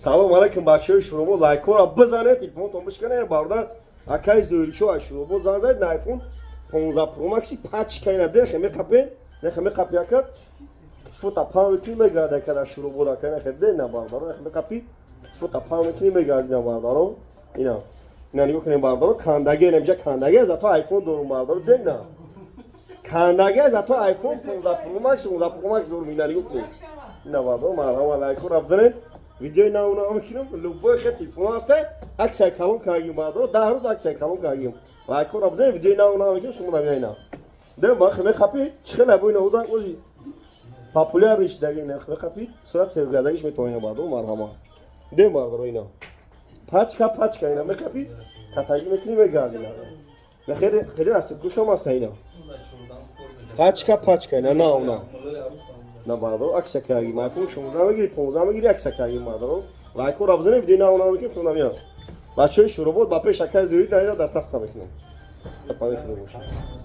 салом алайкум бачаҳои шуробод лайкҳоро бизанед телефонтон бишканед бародар акаи зӯришо шуробод зан зад айфон 15 Pro Max пачкайна дехе меқапен нехе меқапиякад фото паметри мегаде када шуробод акайна хеде на бардаро нехе меқапи фото паметри мегаде на бардаро ина нигоҳ кунед бардаро кандаге немҷа кандаге зато айфон дорум бардаро дена кандаге зато айфон 15 Pro Max 16 Pro Max дорум ина нигоҳ кунед ина бардаро марҳама лайкҳоро бизанед видеои навна мекунем любой хе телефон ҳасте аксияи калон кардем бардаро 10 рӯз аксияи калон кардем лайкҳоро бизанед видеои навна мекунем шумо намеяйна дем ба хе мехапи чихела бо ина удан ози популярни шидаги нерх мехапи сурат севгардагиш метавонед бардаро марҳама дем бардаро ина пачка ина мехапи катаги метни мегардина хеле насиб гӯшам аста ина пачка ина на на бардаро аксия кардем айфон 16 мегири 15 мегири аксия кардем бардаро лайкҳоро бизанед видеои навна мекунем шумо намеяд бачаҳои шуробод ба пеш акаи зӯрид наира дастафта мекунем